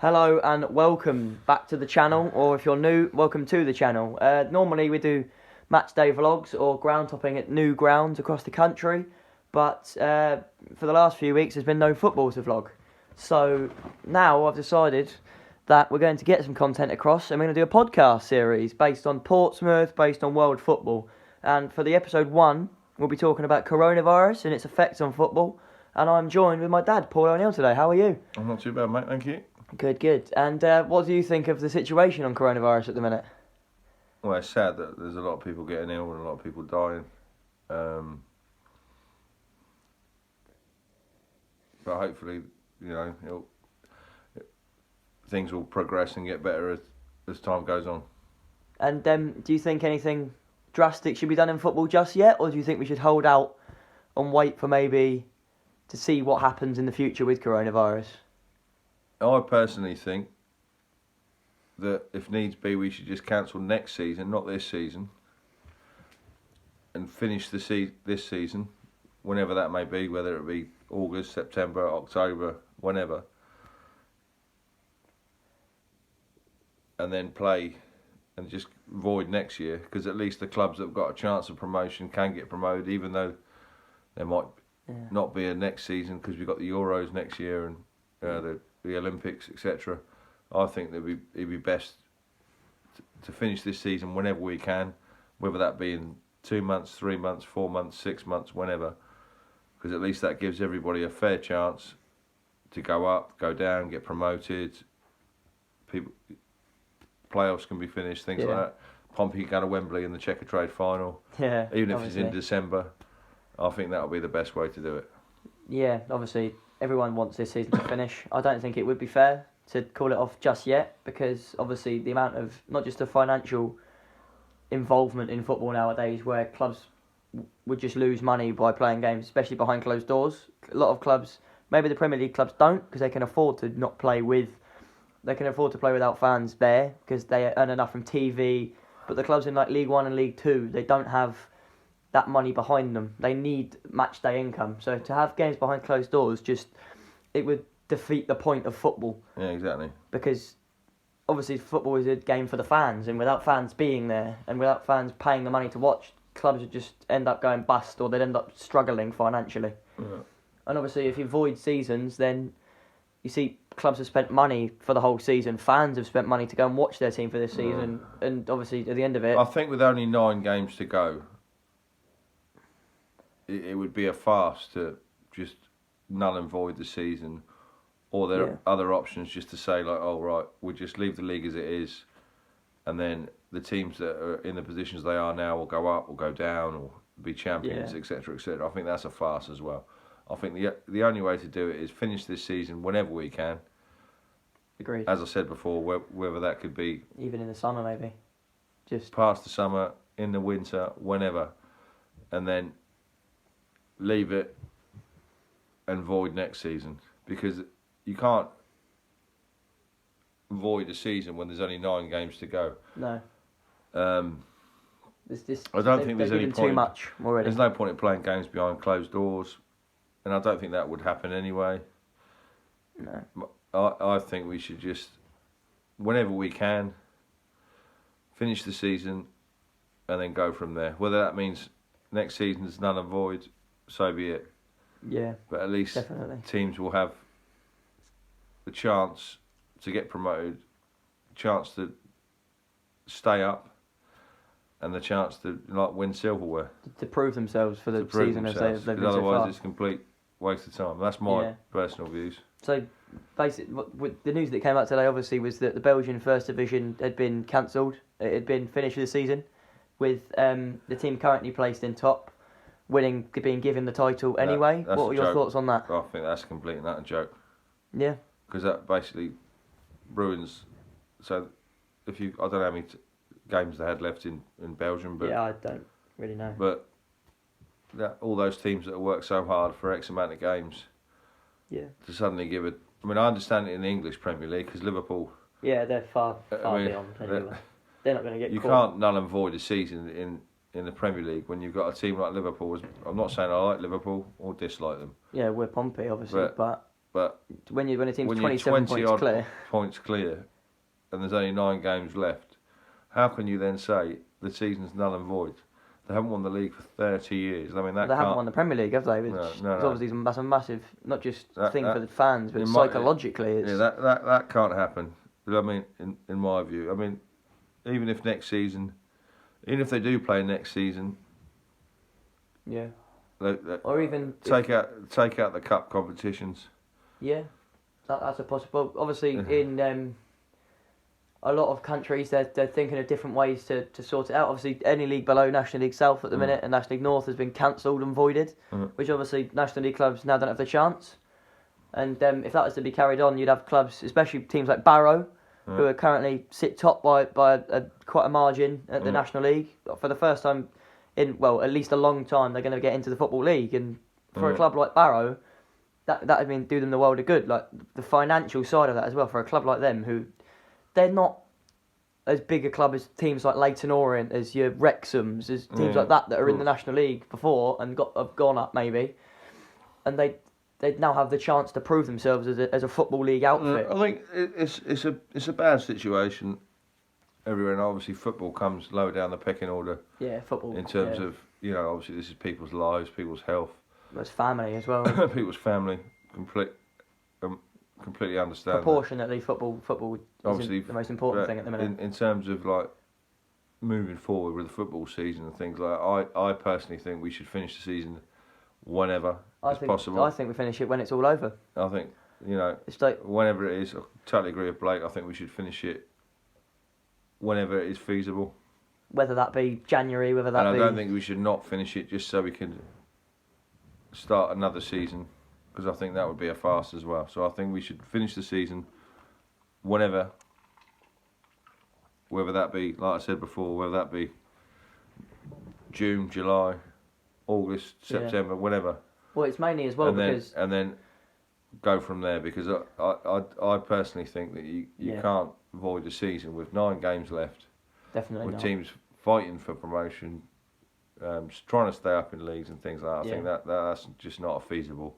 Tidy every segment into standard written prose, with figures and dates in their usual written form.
Hello and welcome back to the channel, or if you're new, welcome to the channel. Normally we do match day vlogs or ground topping at new grounds across the country, but for the last few weeks there's been no football to vlog. So now I've decided that we're going to get some content across and we're going to do a podcast series based on Portsmouth, based on world football. And for the episode 1, we'll be talking about coronavirus and its effects on football. And I'm joined with my dad, Paul O'Neill, today. How are you? I'm not too bad, mate, thank you. Good. And what do you think of the situation on coronavirus at the minute? Well, it's sad that there's a lot of people getting ill and a lot of people dying. But hopefully, things will progress and get better as time goes on. And do you think anything drastic should be done in football just yet? Or do you think we should hold out and wait for maybe to see what happens in the future with coronavirus? I personally think that if needs be, we should just cancel next season, not this season, and finish this season, whenever that may be, whether it be August, September, October, whenever, and then play and just void next year, because at least the clubs that have got a chance of promotion can get promoted, even though there might not be a next season, because we've got the Euros next year and the Olympics, etc. I think it'd be best to finish this season whenever we can, whether that be in 2 months, 3 months, 4 months, 6 months, whenever, because at least that gives everybody a fair chance to go up, go down, get promoted. Playoffs can be finished, things like that. Pompey can go to Wembley in the Checker Trade final. Yeah, even if it's in December. I think that'll be the best way to do it. Yeah, obviously everyone wants this season to finish. I don't think it would be fair to call it off just yet, because obviously the amount of, not just the financial involvement in football nowadays, where clubs would just lose money by playing games, especially behind closed doors. A lot of clubs, maybe the Premier League clubs don't, because they can afford to not play with, they can afford to play without fans there, because they earn enough from TV. But the clubs in like League 1 and League 2, they don't have that money behind them. They need match day income. So to have games behind closed doors, it would defeat the point of football. Yeah, exactly. Because obviously football is a game for the fans, and without fans being there and without fans paying the money to watch, clubs would just end up going bust, or they'd end up struggling financially. Yeah. And obviously if you void seasons, then you see clubs have spent money for the whole season, fans have spent money to go and watch their team for this season, and obviously at the end of it, I think with only 9 games to go, it would be a farce to just null and void the season, or there are other options just to say like, oh right, we'll just leave the league as it is, and then the teams that are in the positions they are now will go up or go down or be champions, etc., etc. I think that's a farce as well. I think the only way to do it is finish this season whenever we can. Agreed. As I said before, whether that could be even in the summer maybe, just past the summer, in the winter, whenever, and then leave it and void next season, because you can't void a season when there's only 9 games to go. No. I don't think there's any point. Too much already. There's no point in playing games behind closed doors, and I don't think that would happen anyway. No. I think we should just, whenever we can, finish the season and then go from there. Whether that means next season is null and void, so be it. Yeah. But at least teams will have the chance to get promoted, chance to stay up, and the chance to win silverware. To prove themselves for the season as they've been so far. Otherwise it's a complete waste of time. That's my personal views. So basically, the news that came out today obviously was that the Belgian First Division had been cancelled. It had been finished for the season, with the team currently placed in top being given the title anyway. What are your thoughts on that? I think that's completely and utter joke. Yeah. Because that basically ruins. So I don't know how many games they had left in Belgium, but I don't really know. But all those teams that have worked so hard for X amount of games, to suddenly give it. I mean, I understand it in the English Premier League, because Liverpool. Yeah, they're far beyond anyway. They're not going to get. You caught. can't null and void a season in the Premier League when you've got a team like Liverpool. I'm not saying I like Liverpool or dislike them. Yeah, we're Pompey obviously, but But when a team's when 27 points clear, and there's only 9 games left, how can you then say the season's null and void? They haven't won the league for 30 years. I mean, they haven't won the Premier League, have they? Which obviously that's a massive, not just thing for the fans, but psychologically, it's that can't happen. I mean, in my view, I mean, even if they do play next season, yeah, or even take out the cup competitions. Yeah, that's a possible. Obviously, in a lot of countries, they're thinking of different ways to sort it out. Obviously, any league below National League South at the minute and National League North has been cancelled and voided, which obviously National League clubs now don't have the chance. And if that was to be carried on, you'd have clubs, especially teams like Barrow, who are currently sit top by quite a margin at the National League. For the first time in, at least a long time, they're going to get into the Football League. And for a club like Barrow, that would do them the world of good. Like the financial side of that as well, for a club like them, who they're not as big a club as teams like Leyton Orient, as your Wrexhams, as teams like that are in the National League before and have gone up maybe. And they now have the chance to prove themselves as a Football League outfit. I think it's a bad situation everywhere, and obviously football comes lower down the pecking order. Yeah, football. In terms of, obviously this is people's lives, people's health. It's family as well. People's family, completely understand. Proportionately, football obviously is the most important thing at the minute. In terms of like moving forward with the football season and things like that, I personally think we should finish the season whenever possible. I think we finish it when it's all over. I think, it's like, whenever it is. I totally agree with Blake. I think we should finish it whenever it is feasible. Whether that be January, whether that be... And I don't think we should not finish it just so we can start another season, because I think that would be a farce as well. So I think we should finish the season whenever, whether that be, like I said before, whether that be June, July, August, September, whenever. Well, it's mainly as well because... And then go from there, because I personally think that you can't avoid the season with 9 games left. Definitely with not. Teams fighting for promotion, trying to stay up in leagues and things like that. I think that's just not a feasible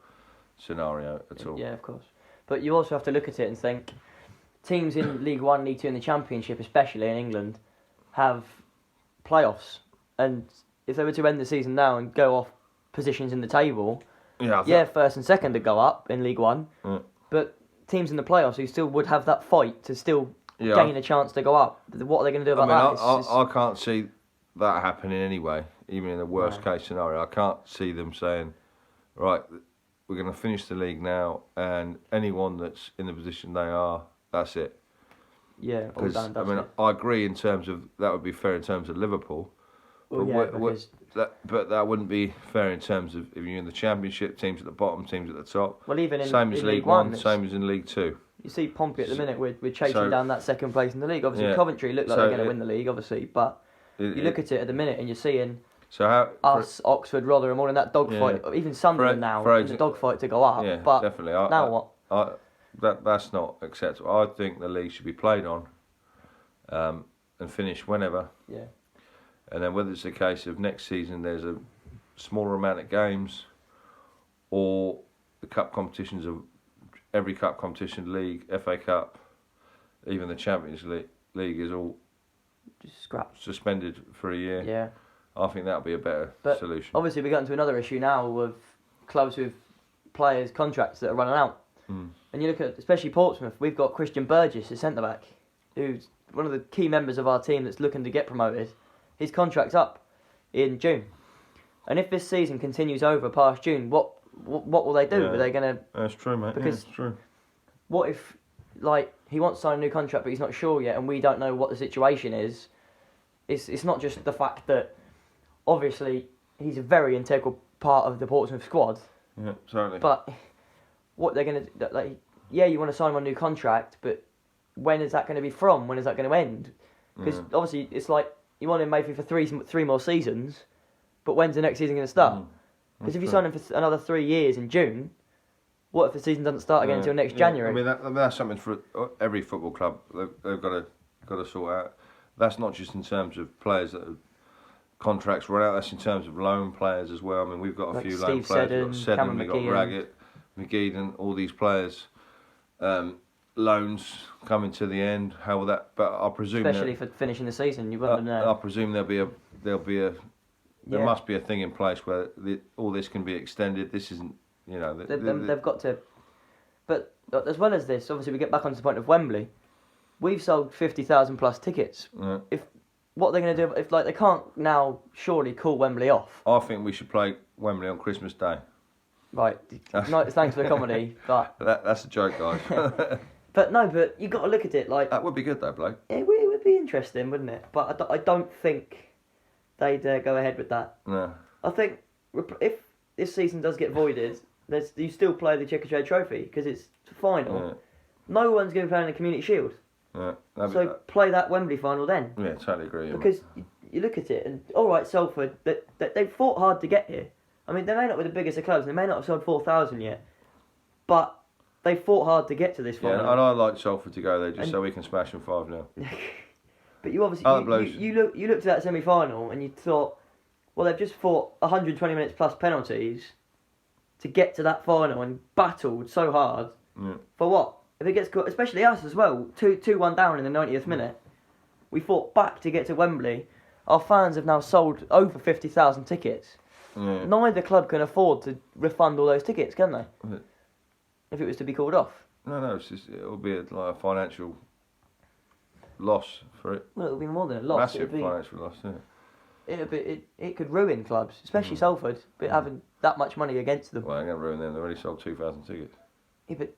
scenario at all. Yeah, of course. But you also have to look at it and think, teams in League 1, League 2 and the Championship, especially in England, have playoffs. And if they were to end the season now and go off positions in the table, first and second to go up in League 1, but teams in the playoffs who still would have that fight to still gain a chance to go up. What are they going to do about that? I can't see that happening anyway, even in the worst case scenario. I can't see them saying, right, we're going to finish the league now, and anyone that's in the position they are, that's it. Yeah, because I agree in terms of that would be fair in terms of Liverpool, but that wouldn't be fair in terms of if you're in the Championship, teams at the bottom, teams at the top. Well, even in same as League 1, same as in League 2. You see Pompey at the minute, we're chasing down that second place in the league. Obviously, Coventry look like they're going to win the league, obviously, but you look at it at the minute and you're seeing Oxford, Rotherham, all in that dogfight. Even Sunderland in the dogfight to go up. Yeah, but definitely. Now what? That's not acceptable. I think the league should be played on and finish whenever. Yeah. And then whether it's a case of next season there's a smaller amount of games, or the cup competitions of every cup competition, league, FA Cup, even the Champions League is all just scrapped, suspended for a year. Yeah. I think that would be a better solution. Obviously, we got into another issue now with clubs with players' contracts that are running out. And you look at, especially Portsmouth, we've got Christian Burgess, a centre-back, who's one of the key members of our team that's looking to get promoted. His contract's up in June. And if this season continues over past June, what will they do? Are they going to... That's true, mate. Because that's true. What if, he wants to sign a new contract, but he's not sure yet, and we don't know what the situation is? It's not just the fact that, obviously, he's a very integral part of the Portsmouth squad. Yeah, certainly. But what they're going to... you want to sign him on a new contract, but when is that going to be from? When is that going to end? Because, obviously, it's like, you want him maybe for three more seasons, but when's the next season going to start? Because if you sign him for another 3 years in June, what if the season doesn't start again until next January? I mean, that's something for every football club they've got to sort out. That's not just in terms of players that have contracts run out. That's in terms of loan players as well. I mean, we've got a few loan players. We've got Seddon, we've got Raggett, McGee and all these players, loans coming to the end. How will that? But I presume, especially for finishing the season, you wouldn't know. I presume there must be a thing in place where all this can be extended. This isn't, they've got to. But as well as this, obviously, we get back onto the point of Wembley. We've sold 50,000 plus tickets. Yeah. What they're going to do if they can't now surely call Wembley off. I think we should play Wembley on Christmas Day. Right, no, thanks for the comedy, but that's a joke, guys. but you got to look at it like that would be good though, bloke. It would be interesting, wouldn't it? But I don't think they'd go ahead with that. No. I think if this season does get voided, you still play the Checkatrade Trophy because it's the final. Yeah. No one's going to play in the Community Shield. Yeah, so play that Wembley final then. Yeah, totally agree. Because you look at it and all right, Salford, they fought hard to get here. I mean, they may not be the biggest of clubs, and they may not have sold 4,000 yet, but they fought hard to get to this final. Yeah, and I like Salford to go there just so we can smash them 5-0. But you obviously you looked at that semi-final and you thought, well, they've just fought 120 minutes plus penalties to get to that final and battled so hard for what? If it gets caught, especially us as well, 2-1 down in the 90th minute, we fought back to get to Wembley. Our fans have now sold over 50,000 tickets. Yeah. Neither club can afford to refund all those tickets, can they? If it was to be called off. No, it'll be a financial loss for it. Well, it'll be more than a loss. Massive financial loss, yeah. It could ruin clubs, especially Salford, but having that much money against them. Well, it ain't going to ruin them. They've already sold 2,000 tickets. Yeah, but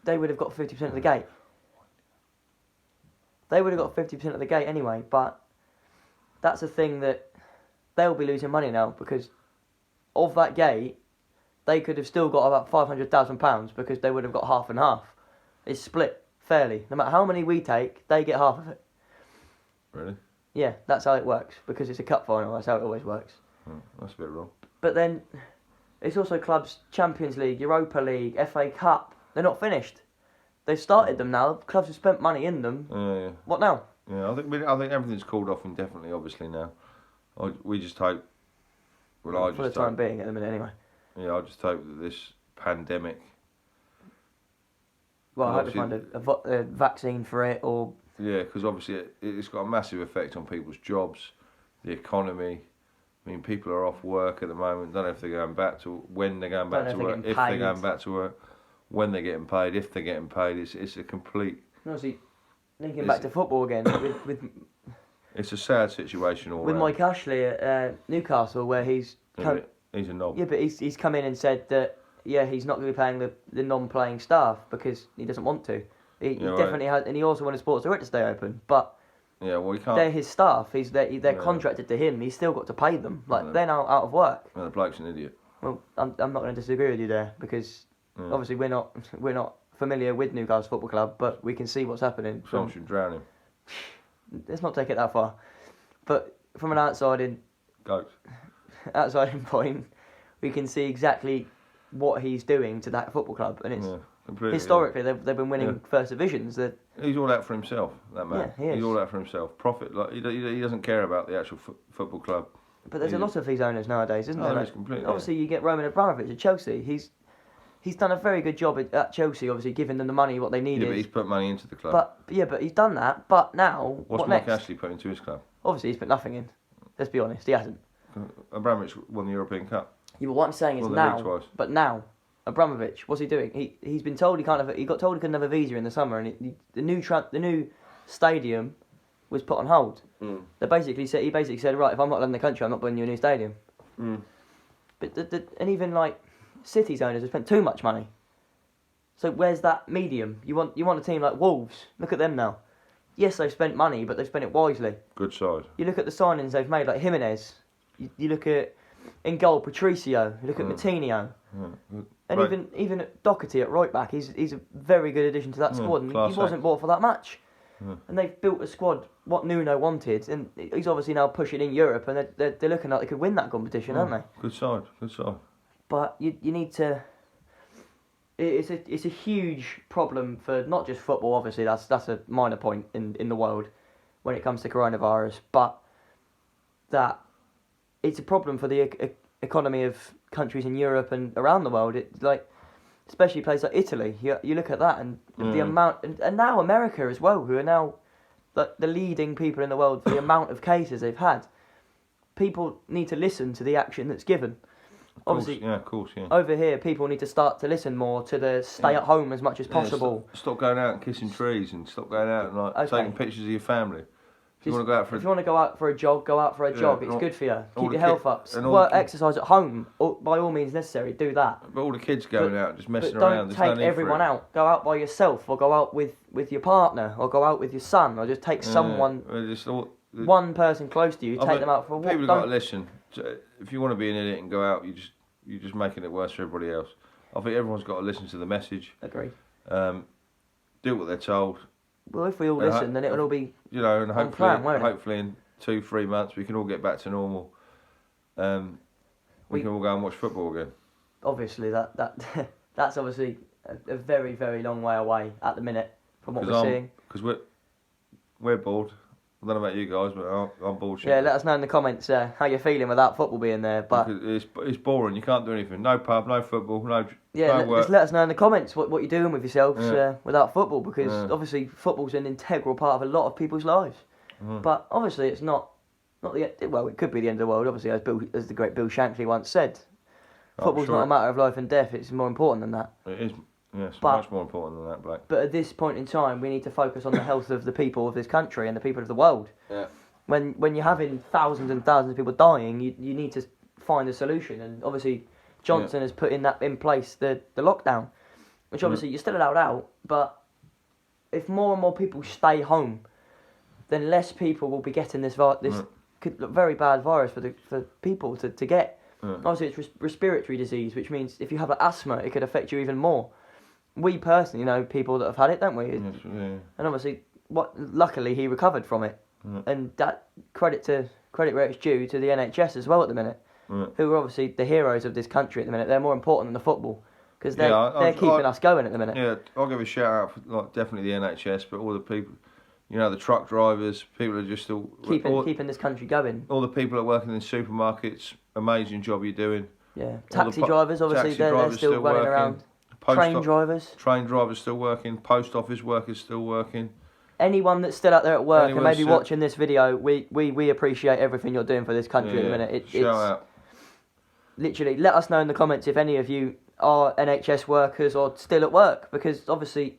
they would have got 50% of the gate. They would have got 50% of the gate anyway, but that's a thing that they'll be losing money now because of that gate, they could have still got about £500,000 because they would have got half and half. It's split fairly. No matter how many we take, they get half of it. Really? Yeah, that's how it works because it's a cup final. That's how it always works. That's a bit wrong. But then it's also clubs Champions League, Europa League, FA Cup. They're not finished. They've started them now. Clubs have spent money in them. Yeah. What now? Yeah, I think everything's called off indefinitely. Obviously now, we just hope. Well, for the time being, at the minute, anyway. Yeah, I just hope that this pandemic. Well, I hope they find a vaccine for it, or. Yeah, because obviously it's got a massive effect on people's jobs, the economy. I mean, people are off work at the moment. Don't know if they're going back to when they're going back to work. If they're going back to work, when they're getting paid, if they're getting paid. It's a complete. Obviously, linking back to football again with. It's a sad situation all with round. Mike Ashley at Newcastle, where he's a knob. Yeah, but he's come in and said that he's not going to be paying the non-playing staff because he doesn't want to. He definitely has, and he also wanted Sports Direct to stay open. But yeah, well, he can't. They're his staff. They're contracted to him. He's still got to pay them. They're now out of work. Well, the bloke's an idiot. Well, I'm not going to disagree with you there because obviously we're not familiar with Newcastle Football Club, but we can see what's happening. Someone should drown him. Let's not take it that far. But from an outside point, we can see exactly what he's doing to that football club, and it's historically they've been winning first divisions. He's all out for himself. That man. Yeah, he's all out for himself. Profit. He doesn't care about the actual football club. But there's a lot of these owners nowadays, isn't there? There is completely. Obviously, you get Roman Abramovich at Chelsea. He's done a very good job at Chelsea, obviously giving them the money what they needed. Yeah, but he's put money into the club. But he's done that. But now, what's Mike Ashley put into his club? Obviously, he's put nothing in. Let's be honest, he hasn't. Abramovich won the European Cup. Yeah, but what I'm saying is now. But now, Abramovich, what's he doing? He's been told he got told he couldn't have a visa in the summer, and the new stadium was put on hold. He basically said, right, if I'm not in the country, I'm not building you a new stadium. But and even like City's owners have spent too much money. So where's that medium? You want a team like Wolves? Look at them now. Yes, they've spent money, but they've spent it wisely. Good side. You look at the signings they've made, like Jimenez. You look at in goal Patricio. You look at Moutinho. And even Doherty at right back, he's a very good addition to that squad. And he wasn't bought for that much. And they've built a squad what Nuno wanted, and he's obviously now pushing in Europe, and they're looking like they could win that competition, aren't they? Good side. But you need to. It's a huge problem for not just football. Obviously, that's a minor point in the world when it comes to coronavirus, but that it's a problem for the economy of countries in Europe and around the world. especially places like Italy. You look at that and the amount, and now America as well, who are now the leading people in the world for the amount of cases they've had. People need to listen to the action that's given. Obviously, of course. Over here, people need to start to listen more to the stay at home as much as possible. Stop going out and kissing trees, and stop going out and taking pictures of your family. If you want to go out for a jog, go out for a jog. It's good for you. Keep your health up. Exercise at home, by all means necessary. Do that. But all the kids going out, just messing around. Don't take everyone out. Go out by yourself, or go out with your partner, or go out with your son, or just take someone. One person close to you, take them out for a walk. People have got to listen. If you want to be an idiot and go out, you're just making it worse for everybody else. I think everyone's got to listen to the message. Agree. Do what they're told. Well, if we all listen, then it'll all be and hopefully in 2-3 months we can all get back to normal. We can all go and watch football again. Obviously, that's obviously a very, very long way away at the minute from what we're seeing. Because we're bored. I don't know about you guys, but I'm bored. Yeah, let us know in the comments how you're feeling without football being there. But it's boring. You can't do anything. No pub, no football, no work. Just let us know in the comments what you're doing with yourselves without football, because obviously football's an integral part of a lot of people's lives. But obviously it's not the well. It could be the end of the world. Obviously, as the great Bill Shankly once said, football's not a matter of life and death. It's more important than that. It is. Yes, much more important than that, Blake. But at this point in time, we need to focus on the health of the people of this country and the people of the world. Yeah. When you're having thousands and thousands of people dying, you need to find a solution. And obviously, Johnson has put in place the lockdown, which obviously you're still allowed out. But if more and more people stay home, then less people will be getting this very bad virus for people to get. Obviously, it's respiratory disease, which means if you have asthma, it could affect you even more. We personally know people that have had it, don't we? Yes, yeah. And obviously, luckily he recovered from it, and that credit where it's due to the NHS as well at the minute, who are obviously the heroes of this country at the minute. They're more important than the football because they're keeping us going at the minute. Yeah, I'll give a shout out for definitely the NHS, but all the people, the truck drivers, people are just still keeping this country going. All the people that are working in supermarkets, amazing job you're doing. Yeah, taxi drivers obviously they're still running around. Train drivers still working. Post office workers still working. Anyone that's still out there at work and maybe watching this video, we appreciate everything you're doing for this country at the minute. Shout out. Literally, let us know in the comments if any of you are NHS workers or still at work, because obviously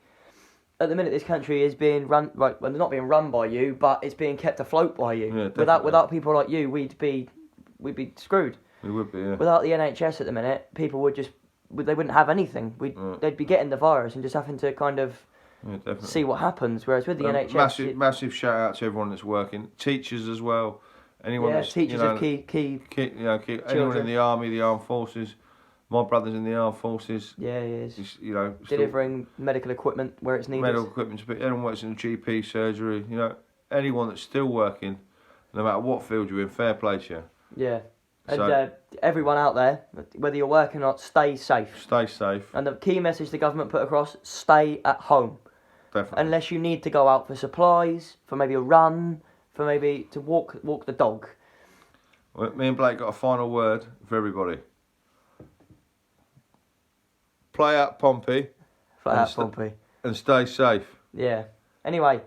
at the minute this country is being run not being run by you, but it's being kept afloat by you. Yeah, without people like you, we'd be screwed. We would be. Yeah. Without the NHS at the minute, people would just. They wouldn't have anything. They'd be getting the virus and just having to kind of see what happens. Whereas with the NHS, massive shout out to everyone that's working, teachers as well. Anyone that's teachers of key anyone in the army, the armed forces. My brother's in the armed forces. Yeah, he is. Just, delivering medical equipment where it's needed. Medical equipment. Anyone works in the GP surgery. Anyone that's still working, no matter what field you're in, fair play to you. Yeah. And everyone out there, whether you're working or not, stay safe. Stay safe. And the key message the government put across, stay at home. Definitely. Unless you need to go out for supplies, for maybe a run, for maybe to walk the dog. Well, me and Blake got a final word for everybody. Play out Pompey. And stay safe. Yeah. Anyway.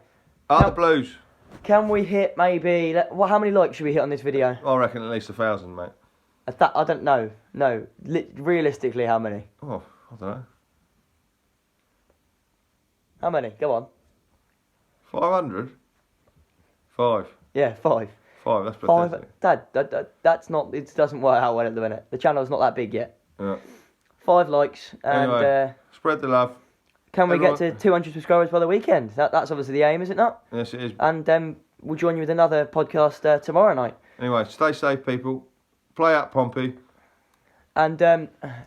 Out the Blues. Can we hit maybe... how many likes should we hit on this video? I reckon at least 1,000, mate. I don't know. No. Realistically, how many? Oh, I don't know. How many? Go on. 500? 5. Yeah, 5. 5, that's pathetic. Dad, that's not... It doesn't work out well at the minute. The channel's not that big yet. Yeah. 5 likes and... Anyway, spread the love. Can we get to 200 subscribers by the weekend? That's obviously the aim, is it not? Yes, it is. And we'll join you with another podcast tomorrow night. Anyway, stay safe, people. Play out Pompey. And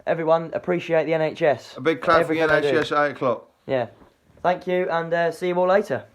everyone, appreciate the NHS. A big clap for the NHS at 8 o'clock. Yeah. Thank you, and see you all later.